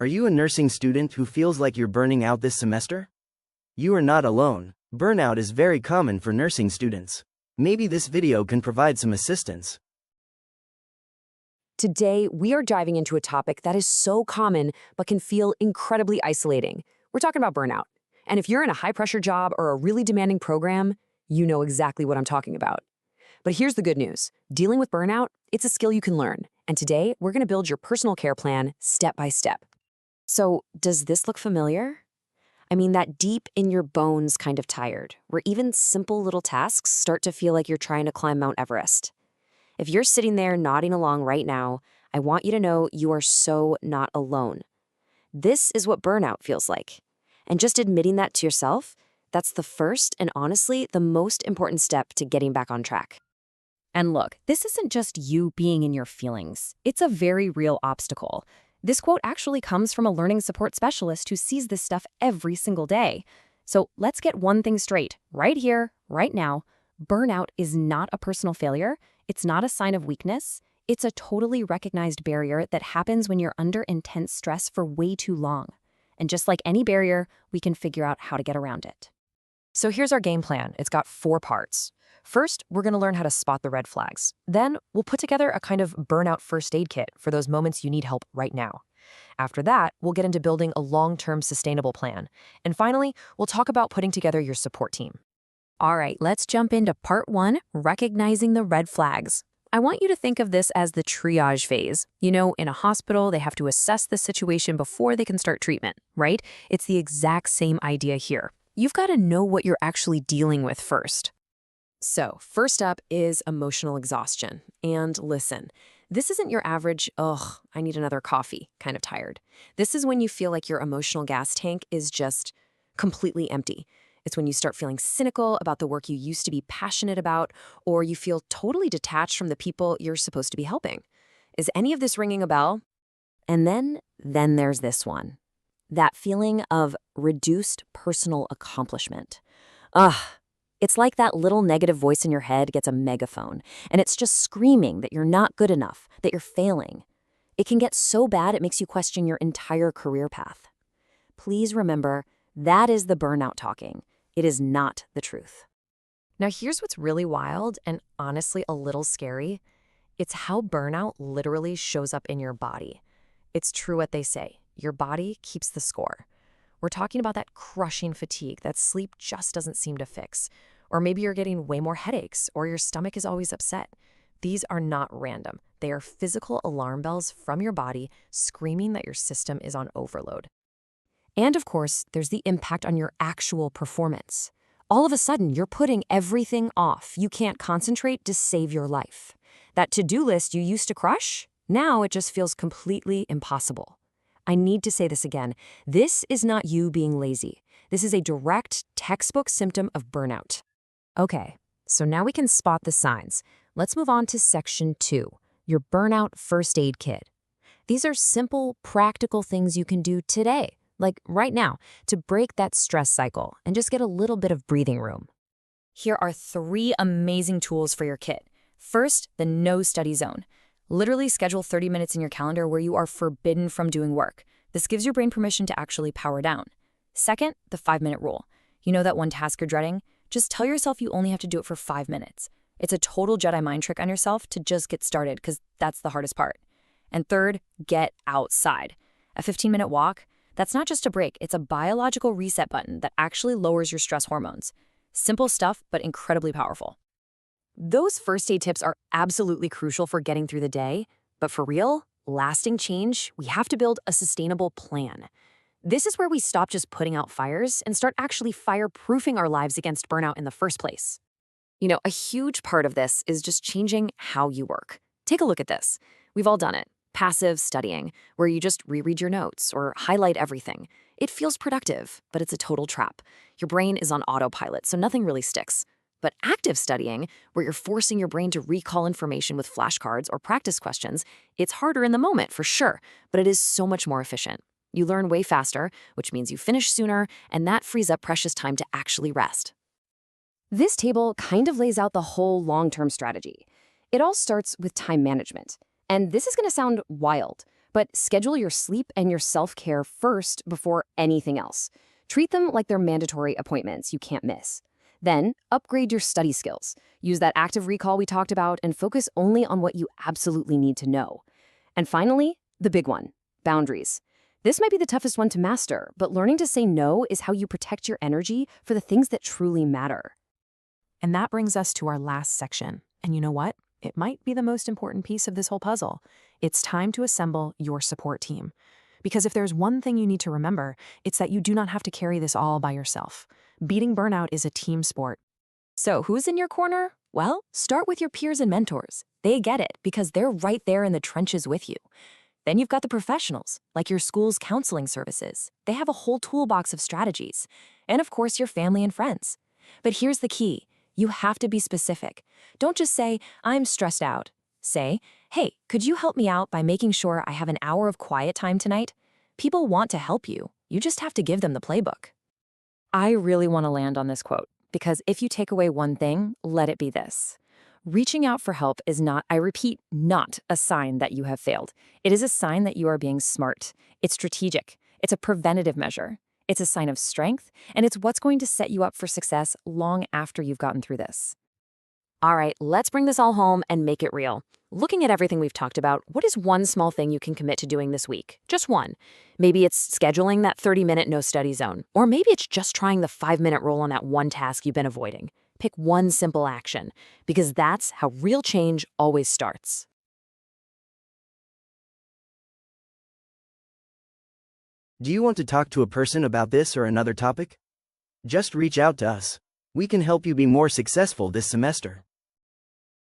Are you a nursing student who feels like you're burning out this semester? You are not alone. Burnout is very common for nursing students. Maybe this video can provide some assistance. Today, we are diving into a topic that is so common but can feel incredibly isolating. We're talking about burnout. And if you're in a high-pressure job or a really demanding program, you know exactly what I'm talking about. But here's the good news. Dealing with burnout, it's a skill you can learn. And today, we're going to build your personal care plan step by step. So, does this look familiar? I mean, that deep in your bones kind of tired, where even simple little tasks start to feel like you're trying to climb Mount Everest. If you're sitting there nodding along right now, I want you to know you are so not alone. This is what burnout feels like. And just admitting that to yourself, that's the first and honestly the most important step to getting back on track. And look, this isn't just you being in your feelings. It's a very real obstacle. This quote actually comes from a learning support specialist who sees this stuff every single day. So let's get one thing straight, right here, right now. Burnout is not a personal failure. It's not a sign of weakness. It's a totally recognized barrier that happens when you're under intense stress for way too long. And just like any barrier, we can figure out how to get around it. So here's our game plan. It's got 4 parts. First, we're going to learn how to spot the red flags. Then, we'll put together a kind of burnout first aid kit for those moments you need help right now. After that, we'll get into building a long-term sustainable plan. And finally, we'll talk about putting together your support team. All right, let's jump into part 1, recognizing the red flags. I want you to think of this as the triage phase. You know, in a hospital, they have to assess the situation before they can start treatment, right? It's the exact same idea here. You've got to know what you're actually dealing with first. So, first up is emotional exhaustion. And listen, this isn't your average, ugh, I need another coffee kind of tired. This is when you feel like your emotional gas tank is just completely empty. It's when you start feeling cynical about the work you used to be passionate about, or you feel totally detached from the people you're supposed to be helping. Is any of this ringing a bell? And then there's this one. That feeling of reduced personal accomplishment. Ugh. It's like that little negative voice in your head gets a megaphone, and it's just screaming that you're not good enough, that you're failing. It can get so bad it makes you question your entire career path. Please remember, that is the burnout talking. It is not the truth. Now, here's what's really wild and honestly a little scary. It's how burnout literally shows up in your body. It's true what they say. Your body keeps the score. We're talking about that crushing fatigue that sleep just doesn't seem to fix. Or maybe you're getting way more headaches, or your stomach is always upset. These are not random. They are physical alarm bells from your body screaming that your system is on overload. And of course, there's the impact on your actual performance. All of a sudden, you're putting everything off. You can't concentrate to save your life. That to-do list you used to crush, now it just feels completely impossible. I need to say this again. This is not you being lazy. This is a direct textbook symptom of burnout. Okay, so now we can spot the signs. Let's move on to section 2, your burnout first aid kit. These are simple, practical things you can do today, like right now, to break that stress cycle and just get a little bit of breathing room. Here are 3 amazing tools for your kit. First, the no study zone. Literally schedule 30 minutes in your calendar where you are forbidden from doing work. This gives your brain permission to actually power down. Second, the 5-minute rule. You know that one task you're dreading? Just tell yourself you only have to do it for 5 minutes. It's a total Jedi mind trick on yourself to just get started because that's the hardest part. And third, get outside. A 15-minute walk, that's not just a break, it's a biological reset button that actually lowers your stress hormones. Simple stuff, but incredibly powerful. Those first aid tips are absolutely crucial for getting through the day, but for real, lasting change, we have to build a sustainable plan. This is where we stop just putting out fires and start actually fireproofing our lives against burnout in the first place. You know, a huge part of this is just changing how you work. Take a look at this. We've all done it. Passive studying, where you just reread your notes or highlight everything. It feels productive, but it's a total trap. Your brain is on autopilot, so nothing really sticks. But active studying, where you're forcing your brain to recall information with flashcards or practice questions, it's harder in the moment for sure, but it is so much more efficient. You learn way faster, which means you finish sooner, and that frees up precious time to actually rest. This table kind of lays out the whole long-term strategy. It all starts with time management. And this is going to sound wild, But schedule your sleep and your self-care first before anything else. Treat them like they're mandatory appointments you can't miss. Then, upgrade your study skills. Use that active recall we talked about and focus only on what you absolutely need to know. And finally, the big one, boundaries. This might be the toughest one to master, but learning to say no is how you protect your energy for the things that truly matter. And that brings us to our last section. And you know what? It might be the most important piece of this whole puzzle. It's time to assemble your support team. Because if there's one thing you need to remember, it's that you do not have to carry this all by yourself. Beating burnout is a team sport. So who's in your corner? Well, start with your peers and mentors. They get it because they're right there in the trenches with you. Then you've got the professionals, like your school's counseling services. They have a whole toolbox of strategies. And of course, your family and friends. But here's the key. You have to be specific. Don't just say, I'm stressed out. Say, hey, could you help me out by making sure I have an hour of quiet time tonight? People want to help you. You just have to give them the playbook. I really want to land on this quote, because if you take away one thing, let it be this. Reaching out for help is not, I repeat, not a sign that you have failed. It is a sign that you are being smart. It's strategic. It's a preventative measure. It's a sign of strength, and it's what's going to set you up for success long after you've gotten through this. All right, let's bring this all home and make it real. Looking at everything we've talked about, what is one small thing you can commit to doing this week? Just one. Maybe it's scheduling that 30-minute no-study zone. Or maybe it's just trying the 5-minute rule on that one task you've been avoiding. Pick one simple action, because that's how real change always starts. Do you want to talk to a person about this or another topic? Just reach out to us. We can help you be more successful this semester.